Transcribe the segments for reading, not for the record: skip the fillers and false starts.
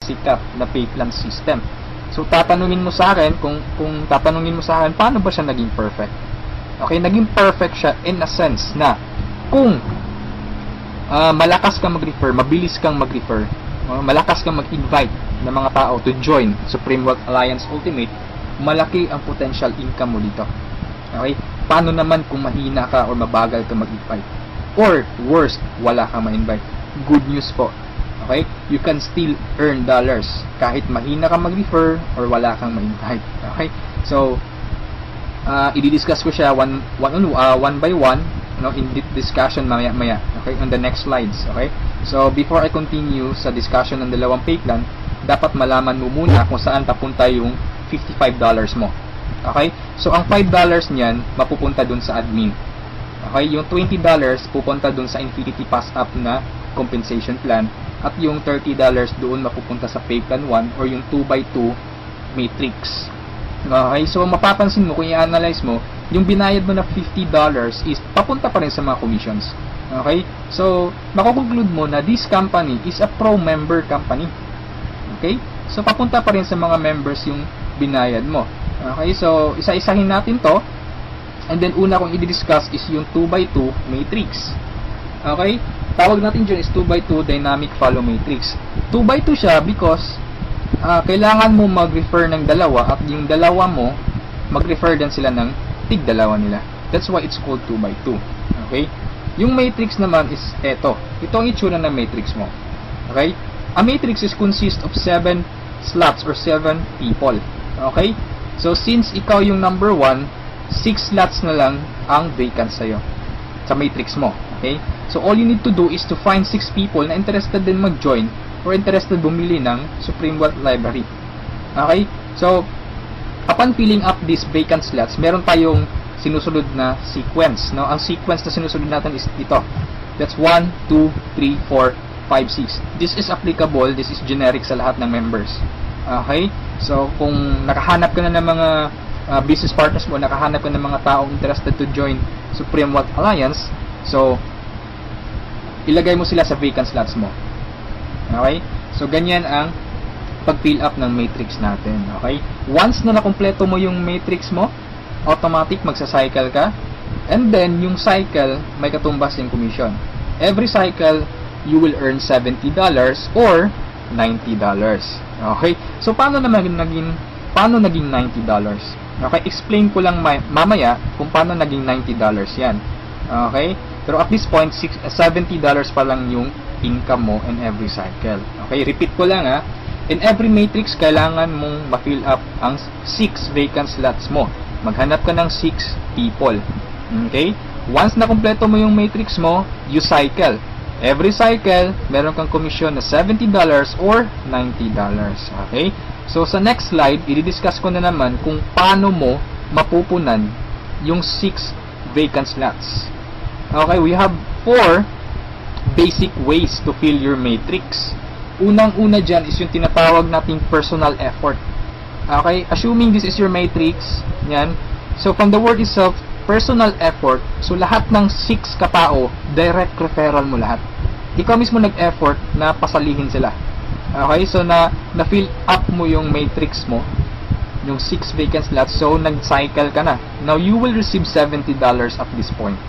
sikat na pay plan system. So tatanungin mo sa akin, kung tatanungin mo sa akin, paano ba siya naging perfect? Okay, naging perfect siya in a sense na kung malakas kang mag-refer, mabilis kang mag-refer, malakas kang mag-invite ng mga tao to join Supreme Wealth Alliance Ultimate, malaki ang potential income mo dito. Okay? Paano naman kung mahina ka or mabagal ka mag-invite? Or worst, wala kang ma-invite? Good news po. Okay? You can still earn dollars kahit mahina ka mag-refer or wala kang ma-invite. Okay? So, i-discuss ko siya one by one, in discussion maya-maya. Okay? On the next slides. Okay? So, before I continue sa discussion ng dalawang pay plan, dapat malaman mo muna kung saan papunta yung $55 mo. Okay? So, ang $5 niyan, mapupunta dun sa admin. Okay? Yung $20 pupunta dun sa Infinity Pass Up na compensation plan. At yung $30 doon mapupunta sa pay plan 1 or yung 2x2 matrix. Okay? So, mapapansin mo, kung i-analyze mo, yung binayad mo na $50 is papunta pa rin sa mga commissions. Okay? So, makukonclude mo na this company is a pro-member company. Okay? So, papunta pa rin sa mga members yung binayad mo. Okay? So, isa-isahin natin to. And then, una kong i-discuss is yung 2x2 matrix. Okay? Tawag natin dyan is 2x2 dynamic follow matrix. 2x2 siya because kailangan mo mag-refer ng dalawa at yung dalawa mo, mag-refer din sila ng tig-dalawa nila. That's why it's called 2x2. Okay? Yung matrix naman is eto. Ito ang itsura ng matrix mo. Okay? A matrix is consist of 7 slots or 7 people. Okay? So, since ikaw yung number 1, 6 slots na lang ang vacant sa'yo sa matrix mo. Okay? So, all you need to do is to find 6 people na interested din mag-join or interested bumili ng Supreme Wealth Library. Okay? So, upon filling up these vacant slots, meron tayong sinusunod na sequence. No? Ang sequence na sinusunod natin is ito. That's 1, 2, 3, 4, 5, 6. This is applicable, this is generic sa lahat ng members. Okay? So, kung nakahanap ka na ng mga business partners mo, nakahanap ka ng mga taong interested to join Supreme Wealth Alliance, so, ilagay mo sila sa vacant slots mo. Okay? So, ganyan ang pag-fill up ng matrix natin. Okay? Once na nakompleto mo yung matrix mo, automatic magsa-cycle ka, and then, yung cycle, may katumbas yung commission. Every cycle, you will earn $70 or $90. Okay? So, paano naging $90? Okay? Explain ko lang mamaya kung paano naging $90 yan. Okay? Pero at this point, $70 pa lang yung income mo in every cycle. Okay? Repeat ko lang ha. In every matrix, kailangan mong ma-fill up ang 6 vacant slots mo. Maghanap ka ng 6 people. Okay? Once na kumpleto mo yung matrix mo, you cycle. Every cycle, meron kang commission na $70 or $90. Okay? So, sa next slide, i-discuss ko na naman kung paano mo mapupunan yung 6 vacant slots. Okay? We have 4 basic ways to fill your matrix. Unang-una dyan is yung tinatawag nating personal effort. Okay? Assuming this is your matrix, yan. So, from the word itself, personal effort, so lahat ng 6 katao, direct referral mo lahat. Ikaw mismo nag-effort na pasalihin sila. Okay? So, na-fill up mo yung matrix mo, yung 6 vacant slots, so nag-cycle ka na. Now, you will receive $70 at this point.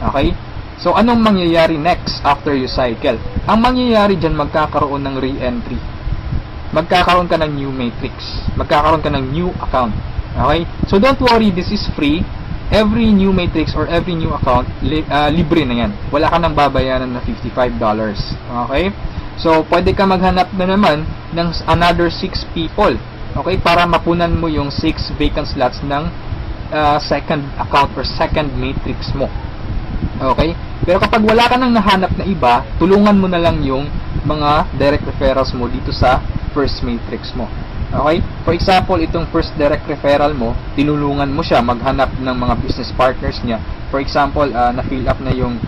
Okay? So, anong mangyayari next after you cycle? Ang mangyayari dyan, magkakaroon ng re-entry. Magkakaroon ka ng new matrix. Magkakaroon ka ng new account. Okay? So, don't worry, this is free. Every new matrix or every new account, libre na yan. Wala ka nang babayaran na $55. Okay? So, pwede ka maghanap na naman ng another 6 people. Okay? Para mapunan mo yung 6 vacant slots ng second account or second matrix mo. Okay? Pero kapag wala ka nang nahanap na iba, tulungan mo na lang yung mga direct referrals mo dito sa first matrix mo. Okay? For example, itong first direct referral mo, tinulungan mo siya maghanap ng mga business partners niya. For example, na-fill up na yung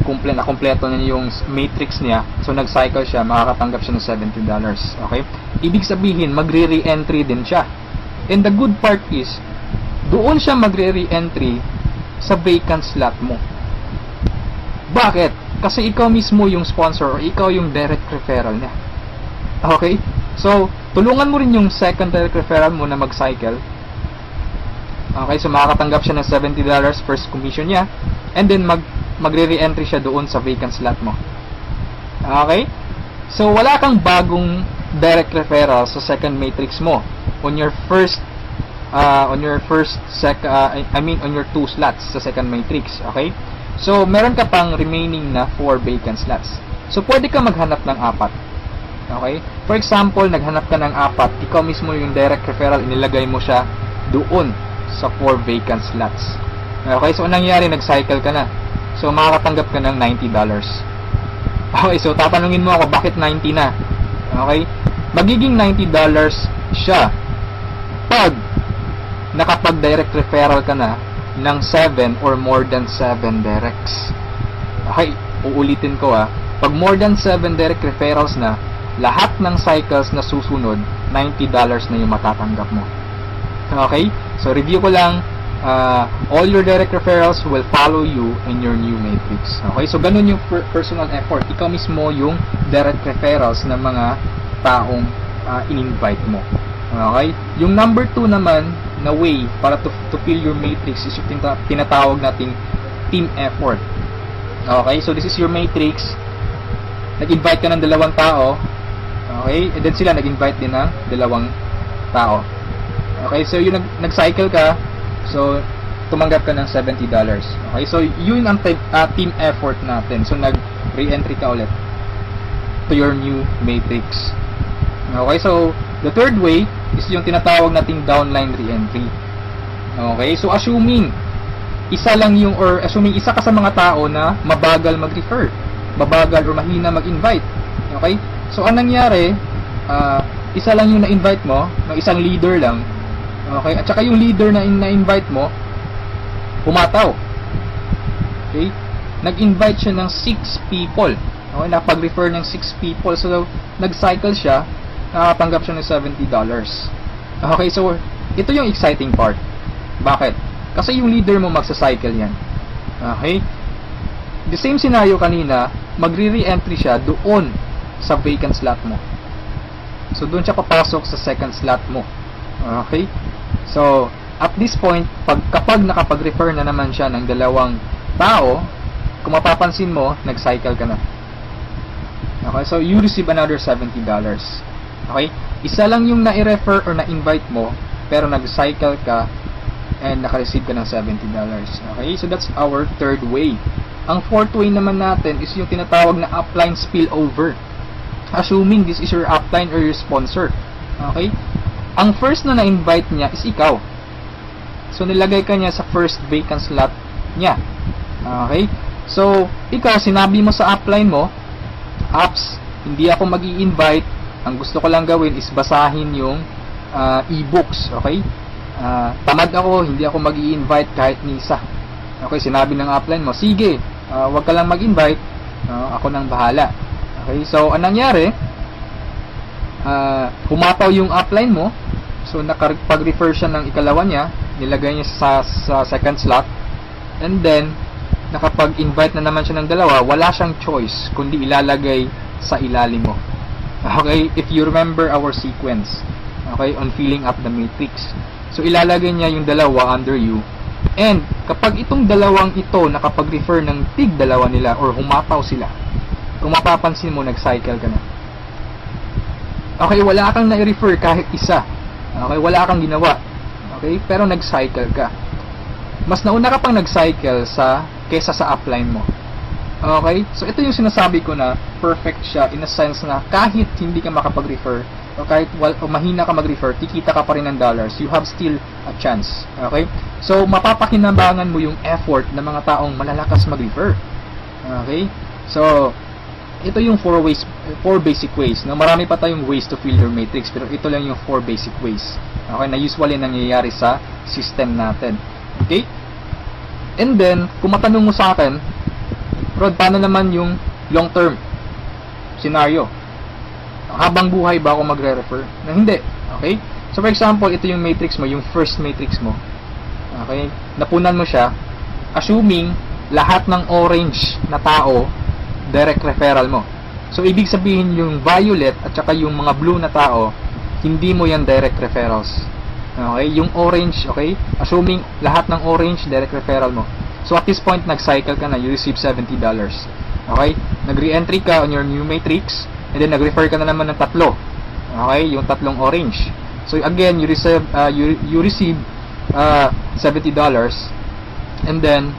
kompleto na yung matrix niya. So, nag-cycle siya, makakatanggap siya ng $70. Okay? Ibig sabihin, magre-re-entry din siya. And the good part is, doon siya magre-re-entry sa vacant slot mo. Bakit? Kasi ikaw mismo yung sponsor or ikaw yung direct referral niya. Okay? So, tulungan mo rin yung second direct referral mo na mag-cycle. Okay, so makakatanggap siya ng $70 first commission niya, and then magre-re-entry siya doon sa vacant slot mo. Okay? So, wala kang bagong direct referral sa second matrix mo on your first on your two slots sa second matrix. Okay? So, meron ka pang remaining na 4 vacant slots. So, pwede ka maghanap ng 4. Okay? For example, naghanap ka ng 4, ikaw mismo yung direct referral, inilagay mo siya doon sa 4 vacant slots. Okay, so anong nangyari? Nag-cycle ka na. So, makakatanggap ka ng $90. Okay, so tatanungin mo ako, bakit 90 na? Okay? Magiging $90 siya pag nakapag-direct referral ka na ng 7 or more than 7 directs. Okay, uulitin ko pag more than 7 direct referrals na, lahat ng cycles na susunod, $90 na yung matatanggap mo. Okay? So, review ko lang, all your direct referrals will follow you in your new matrix. Okay? So, ganun yung personal effort. Ikaw mismo yung direct referrals ng mga taong in-invite mo. Okay? Yung number 2 naman na way para to fill your matrix is yung tinatawag nating team effort. Okay? So, this is your matrix. Nag-invite ka ng 2 tao. Okay? And then sila nag-invite din ng 2 tao. Okay, so yung nag-cycle ka, so tumanggap ka ng $70. Okay, so yun ang team effort natin. So nag-re-entry ka ulit to your new matrix. Okay, so the third way is yung tinatawag nating downline re-entry. Okay, so assuming isa ka sa mga tao na mabagal mag-refer, mabagal or mahina mag-invite. Okay, so anong nangyari, isa lang yung na-invite mo, ng isang leader lang. Okay? At saka yung leader na na-invite mo, pumataw. Okay? Nag-invite siya ng 6 people. Okay? Nakapag-refer ng 6 people. So, nag-cycle siya, nakatanggap siya ng $70. Okay? So, ito yung exciting part. Bakit? Kasi yung leader mo magsa-cycle yan. Okay? The same scenario kanina, magre-re-entry siya doon sa vacant slot mo. So, doon siya papasok sa second slot mo. Okay? So, at this point, kapag nakapag-refer na naman siya ng 2 tao, kung mapapansin mo, nag-cycle ka na. Okay? So, you receive another $70. Okay? Isa lang yung na-refer or na-invite mo, pero nag-cycle ka and naka-receive ka ng $70. Okay? So, that's our third way. Ang fourth way naman natin is yung tinatawag na upline spillover. Assuming this is your upline or your sponsor. Okay? Ang first na na-invite niya is ikaw. So, nilagay ka niya sa first vacant slot niya. Okay? So, ikaw, sinabi mo sa upline mo, apps, hindi ako mag-i-invite. Ang gusto ko lang gawin is basahin yung e-books. Okay? Tamad ako, hindi ako mag-i-invite kahit ni isa. Okay? Sinabi ng upline mo, sige, wag ka lang mag-invite. Ako nang bahala. Okay? So, anong nangyari? Pumataw yung upline mo. So, nakapag-refer siya ng ikalawa niya, nilagay niya sa second slot, and then, nakapag-invite na naman siya ng 2, wala siyang choice, kundi ilalagay sa ilalim mo. Okay? If you remember our sequence, okay, on filling up the matrix. So, ilalagay niya yung 2 under you, and kapag itong 2 ito nakapag-refer ng tig-2 nila, or humataw sila, kung mapapansin mo, nag-cycle ka na. Okay, wala kang na-refer kahit isa. Okay, wala kang ginawa. Okay, pero nag-cycle ka. Mas nauna ka pang nag-cycle kesa sa upline mo. Okay, so ito yung sinasabi ko na perfect siya in a sense na kahit hindi ka makapag-refer o kahit mahina ka mag-refer, kikita ka pa rin ng dollars. You have still a chance. Okay, so mapapakinabangan mo yung effort ng mga taong malalakas mag-refer. Okay, so ito yung 4 basic ways. No? Marami pa tayong ways to fill your matrix, pero ito lang yung 4 basic ways. Okay, na usually nangyayari sa system natin. Okay? And then, kung matanong mo sa akin, Rod, paano naman yung long-term scenario? Habang buhay ba ako magre-refer? Na hindi. Okay? So, for example, ito yung matrix mo, yung first matrix mo. Okay? Napunan mo siya, assuming lahat ng orange na tao direct referral mo. So, ibig sabihin yung violet at saka yung mga blue na tao, hindi mo yan direct referrals. Okay? Yung orange, okay? Assuming lahat ng orange, direct referral mo. So, at this point, nag-cycle ka na, you receive $70. Okay? Nag-re-entry ka on your new matrix, and then nag-refer ka na naman ng tatlo. Okay? Yung tatlong orange. So, again, you receive $70, and then,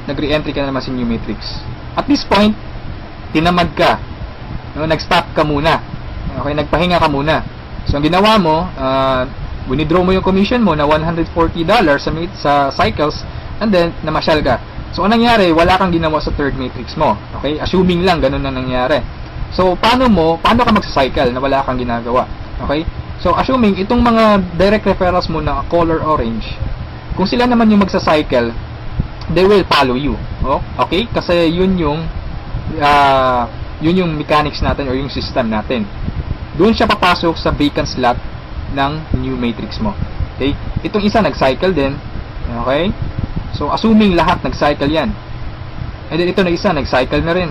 nag-re-entry ka na naman sa new matrix. At this point, tinamad ka. No? Nag-stop ka muna. Okay? Nagpahinga ka muna. So, ang ginawa mo, winidraw mo yung commission mo na $140 sa cycles, and then, namasyal ka. So, anong nangyari? Wala kang ginawa sa third matrix mo. Okay? Assuming lang, ganun na nangyari. So, paano ka magsa-cycle na wala kang ginagawa? Okay? So, assuming, itong mga direct referrals mo na color orange, kung sila naman yung magsa-cycle, they will follow you. Oh? Okay? Kasi yun yung mechanics natin or yung system natin. Doon siya papasok sa vacant slot ng new matrix mo. Okay? Itong isa nag-cycle din. Okay? So, assuming lahat nag-cycle yan. And then, ito na isa, nag-cycle na rin.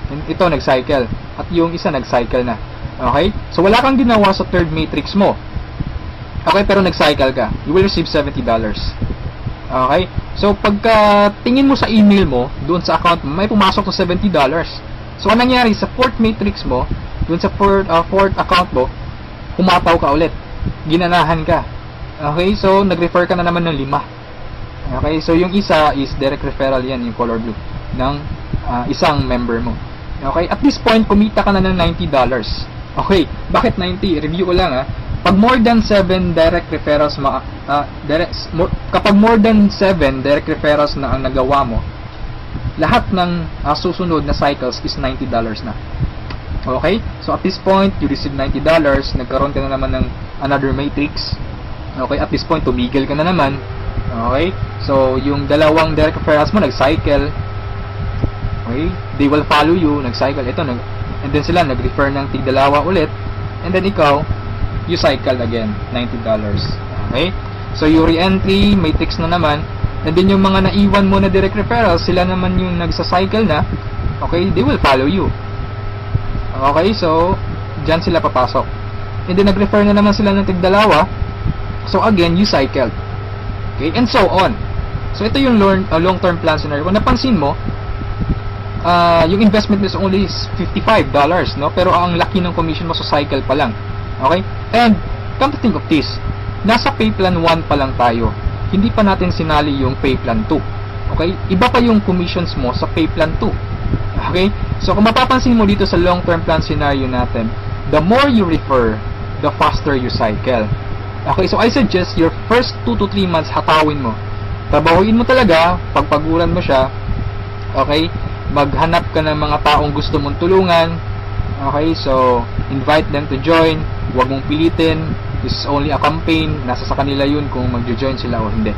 And ito, nag-cycle. At yung isa, nag-cycle na. Okay? So, wala kang ginawa sa third matrix mo. Okay? Pero nag-cycle ka. You will receive $70. Okay? So, pagka tingin mo sa email mo, doon sa account mo, may pumasok na $70. So, anong nangyari? Sa fourth matrix mo, doon sa fourth account mo, humataw ka ulit. Ginanahan ka. Okay? So, nag-refer ka na naman ng 5. Okay, so yung isa is direct referral yan, yung color blue, ng isang member mo. Okay, at this point, kumita ka na ng $90. Okay, bakit 90? Review ko lang Pag more than 7 direct referrals, kapag more than 7 direct referrals na ang nagawa mo, lahat ng susunod na cycles is $90 na. Okay, so at this point, you receive $90, nagkaroon ka na naman ng another matrix. Okay, at this point, tumigil ka na naman. Okay? So, yung dalawang direct referrals mo, nag-cycle. Okay? They will follow you, nag-cycle. Ito, and then sila, nag-refer ng tig-dalawa ulit. And then ikaw, you cycle again, $90. Okay? So, yung re-entry, matrix na naman. And then yung mga naiwan mo na direct referrals, sila naman yung nagsa-cycle na. Okay? They will follow you. Okay? So, dyan sila papasok. And then, nag-refer na naman sila ng tig-dalawa. So, again, you cycle. Okay, and so on. So, ito yung long-term plan scenario. Kung napansin mo, yung investment is only $55, no? Pero ang laki ng commission mo sa cycle pa lang. Okay? And, come to think of this, nasa pay plan 1 pa lang tayo. Hindi pa natin sinali yung pay plan 2. Okay? Iba pa yung commissions mo sa pay plan 2. Okay? So, kung mapapansin mo dito sa long-term plan scenario natin, the more you refer, the faster you cycle. Okay, so I suggest your first 2 to 3 months hatawin mo. Trabahuin mo talaga, pagpaguran mo siya. Okay, maghanap ka ng mga taong gusto mong tulungan. Okay, so invite them to join. Huwag mong pilitin. This is only a campaign. Nasa sa kanila yun kung magjo-join sila o hindi.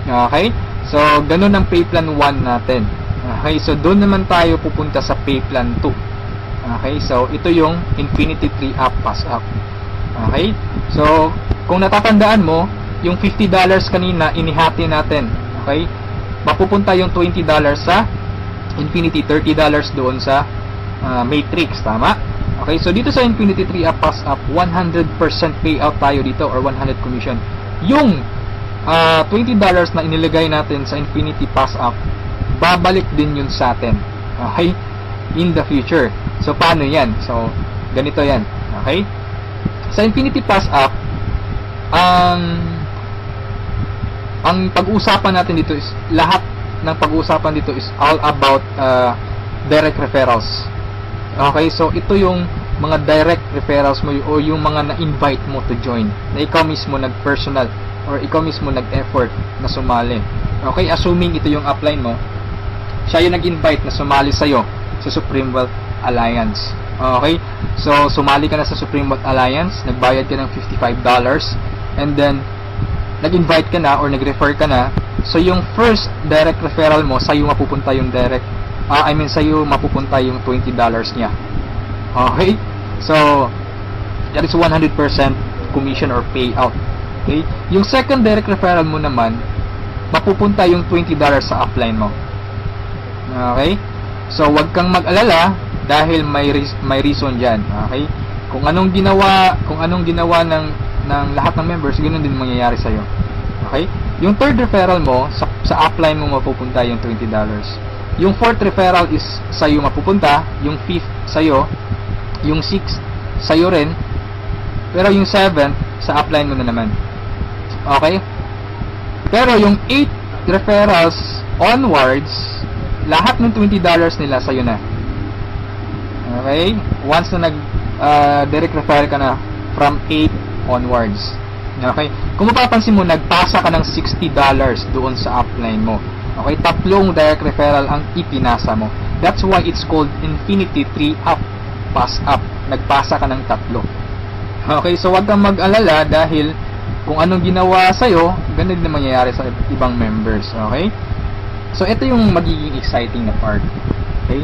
Okay, so ganun ang pay plan 1 natin. Okay, so doon naman tayo pupunta sa pay plan 2. Okay, so ito yung Infinity Tree App Pass Up. Okay, so kung natatandaan mo, yung $50 kanina, inihati natin. Okay? Mapupunta yung $20 sa Infinity, $30 doon sa Matrix. Tama? Okay? So, dito sa Infinity 3 App Pass Up, 100% payout tayo dito or 100 commission. Yung $20 na inilagay natin sa Infinity Pass Up, babalik din yun sa atin. Okay? In the future. So, paano yan? So, ganito yan. Okay? Sa Infinity Pass Up, ang pag-uusapan natin dito is lahat ng pag-uusapan dito is all about direct referrals. Okay, so ito yung mga direct referrals mo o yung mga na-invite mo to join, na ikaw mismo nag-personal or ikaw mismo nag-effort na sumali. Okay, assuming ito yung upline mo, siya yung nag-invite na sumali sa'yo sa Supreme Wealth Alliance. Okay, so sumali ka na sa Supreme Wealth Alliance, nagbayad ka ng $55, and then nag-invite ka na or nag-refer ka na. So yung first direct referral mo, sa'yo mapupunta yung sa'yo mapupunta yung $20 niya. Okay, so that is 100% commission or payout. Okay, yung second direct referral mo naman, mapupunta yung $20 sa upline mo. Okay, So, wag kang mag-alala dahil may reason diyan. Okay? Kung anong ginawa ng lahat ng members, ganoon din mangyayari sa iyo. Okay? Yung third referral mo, sa upline mo mapupunta yung $20. Yung fourth referral is sa iyo mapupunta, yung fifth sa iyo, yung sixth sa iyo rin, pero yung seventh sa upline mo na naman. Okay? Pero yung 8 referrals onwards, lahat ng $20 nila sa iyo na. Okay? Once na direct referral ka na from 8 onwards. Okay? Kung mapapansin mo, nagpasa ka ng $60 doon sa upline mo. Okay? 3 direct referral ang ipinasa mo. That's why it's called Infinity 3 up. Pass up. Nagpasa ka ng 3. Okay? So, wag kang mag-alala dahil kung anong ginawa sa'yo, ganun din mangyayari sa ibang members. Okay? So, ito yung magiging exciting na part. Okay?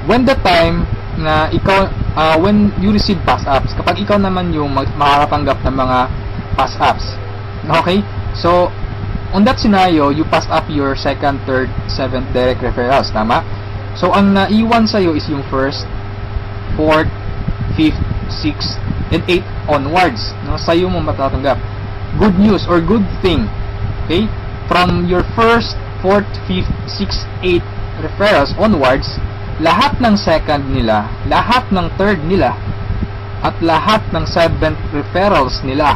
When the time na ikaw, when you receive pass-ups, kapag ikaw naman yung makakatanggap ng mga pass-ups. Okay? So, on that scenario, you pass up your second, third, seventh direct referrals. Tama? So, ang naiwan sa'yo is yung first, fourth, fifth, sixth, and eighth onwards. No? Sa'yo mo matatanggap. Good news or good thing. Okay? From your first, fourth, fifth, sixth, eighth referrals onwards, lahat ng second nila, lahat ng third nila, at lahat ng seventh referrals nila,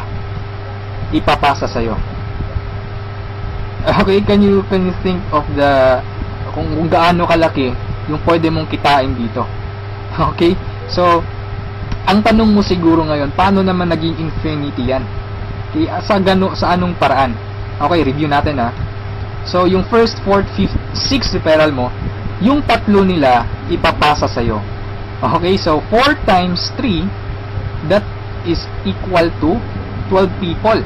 ipapasa sa'yo. Okay, can you think of kung gaano kalaki yung pwede mong kitain dito? Okay? So, ang tanong mo siguro ngayon, paano naman naging infinity yan? Okay, sa anong paraan? Okay, review natin ha. So, yung first, fourth, fifth, sixth referral mo, yung 3 nila ipapasa sa'yo. Okay, so 4 times 3, that is equal to 12 people.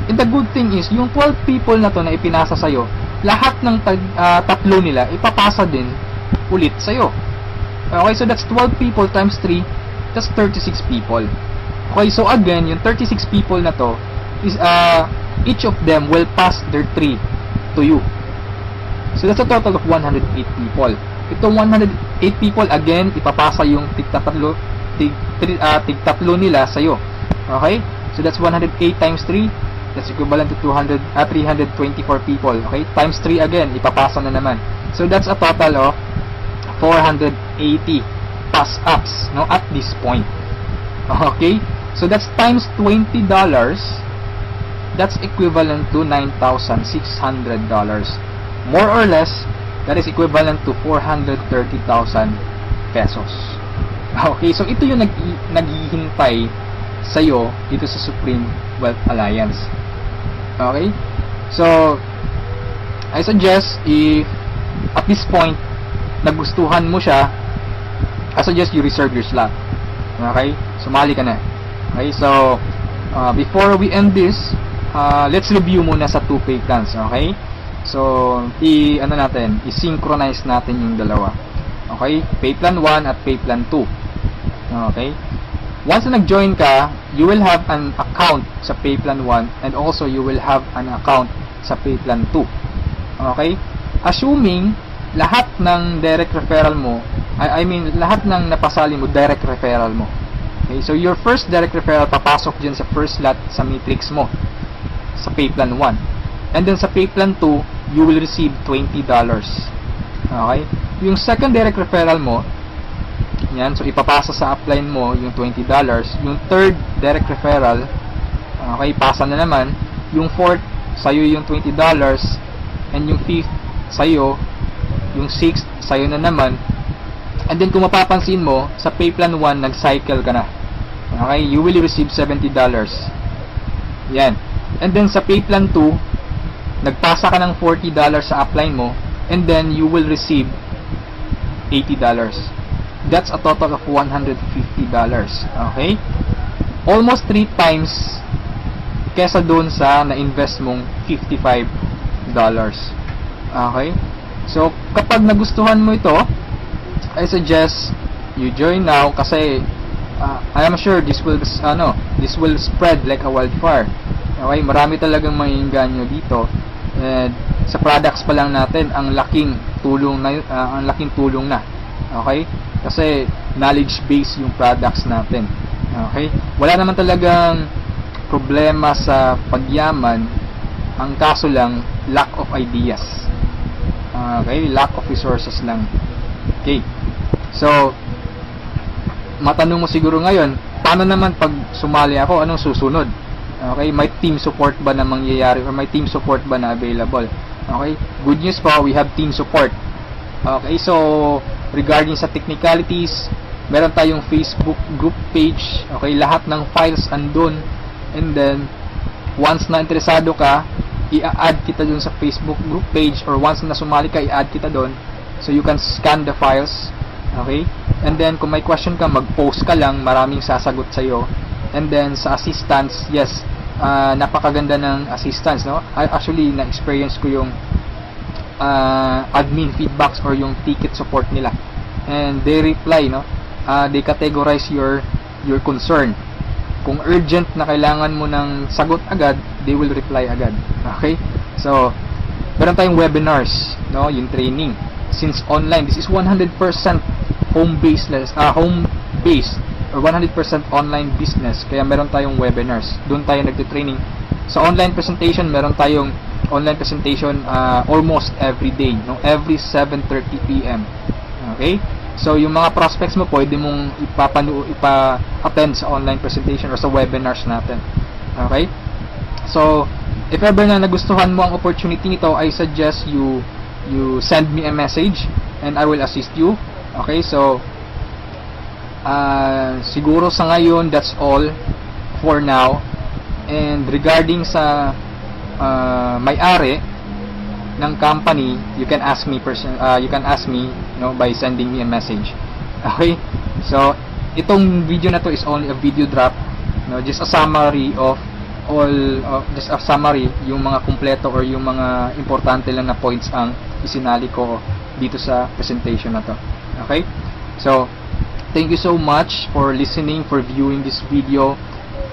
And the good thing is, yung 12 people na to na ipinasa sa'yo, lahat ng 3 nila ipapasa din ulit sa'yo. Okay, so that's 12 people times 3, that's 36 people. Okay, so again, yung 36 people na to, is each of them will pass their 3 to you. So that's a total of 108 people. Itong 108 people, again, ipapasa yung tig-3 nila sa'yo. Okay? So that's 108 times 3. That's equivalent to 324 people. Okay? Times 3 again, ipapasa na naman. So that's a total of 480 pass-ups, no, at this point. Okay? So that's times $20. That's equivalent to $9,600. More or less, that is equivalent to 430,000 pesos. Okay, so ito yung naghihintay sa'yo dito sa Supreme Wealth Alliance. Okay? So, I suggest if at this point nagustuhan mo siya, I suggest you reserve your slot. Okay? Sumali ka na. Okay, so before we end this, let's review muna sa 2 pay plans. Okay? So, i-synchronize natin yung dalawa. Okay? Pay plan 1 at pay plan 2. Okay? Once na nag-join ka, you will have an account sa pay plan 1 and also you will have an account sa pay plan 2. Okay? Assuming lahat ng direct referral mo, lahat ng napasali mo, direct referral mo. Okay? So, your first direct referral papasok dyan sa first slot sa matrix mo sa pay plan 1. And then sa pay plan 2, you will receive $20. Okay? Yung second direct referral mo, yan, so ipapasa sa upline mo yung $20. Yung third direct referral, okay, pasa na naman. Yung fourth, sa'yo yung $20. And yung fifth, sa'yo. Yung sixth, sa'yo na naman. And then kung mapapansin mo, sa pay plan 1, nag-cycle ka na. Okay? You will receive $70. Yan. And then sa pay plan 2, nagpasa ka ng $40 sa upline mo, and then you will receive $80. That's a total of $150. Okay? Almost 3 times kesa doon sa na-invest mong $55. Okay? So, kapag nagustuhan mo ito, I suggest you join now kasi I am sure this will spread like a wildfire. Okay? Marami talagang maiinganyo dito. And sa products pa lang natin, ang laking tulong na Okay? Kasi knowledge base yung products natin. Okay? Wala naman talagang problema sa pagyaman. Ang kaso lang, lack of ideas. Okay? Lack of resources lang. Okay? So, matanong mo siguro ngayon, paano naman pag sumali ako, anong susunod? Okay? May team support ba na mangyayari or may team support ba na available? Okay? Good news po, we have team support. Okay? So, regarding sa technicalities, meron tayong Facebook group page. Okay? Lahat ng files andun. And then, once na interesado ka, i-add kita dun sa Facebook group page, or once na sumali ka, i-add kita dun. So, you can scan the files. Okay? And then, kung may question ka, mag-post ka lang. Maraming sasagot sa'yo. And then, sa assistance, yes, napakaganda ng assistance, no? Actually, na-experience ko yung admin feedbacks or yung ticket support nila. And they reply, no? They categorize your concern. Kung urgent na kailangan mo ng sagot agad, they will reply agad. Okay? So, meron tayong webinars, no? Yung training. Since online, this is 100% home-based or 100% online business. Kaya meron tayong webinars. Doon tayo nagte-training. Sa online presentation, meron tayong online presentation almost every day, no? Every 7:30 PM. Okay? So, yung mga prospects mo, pwede mong ipa-attend sa online presentation or sa webinars natin. Okay? So, if ever na nagustuhan mo ang opportunity nito, I suggest you send me a message and I will assist you. Okay? So, siguro sa ngayon, that's all for now. And regarding sa may-ari ng company, you can ask me by sending me a message. Okay? So, itong video na to is only a video drop, no? Just a summary of yung mga kumpleto or yung mga importante lang na points ang isinali ko dito sa presentation na to. Okay? So, thank you so much for listening, for viewing this video.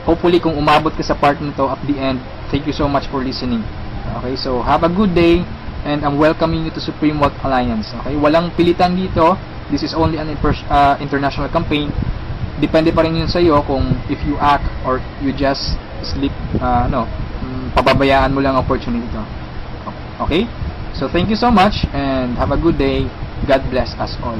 Hopefully, kung umabot ka sa part nito at the end, thank you so much for listening. Okay, so have a good day, and I'm welcoming you to Supreme Wealth Alliance. Okay, walang pilitan dito. This is only an international campaign. Depende pa rin yun sa iyo kung if you act or you just sleep, pababayaan mo lang ang opportunity to. Okay, so thank you so much and have a good day. God bless us all.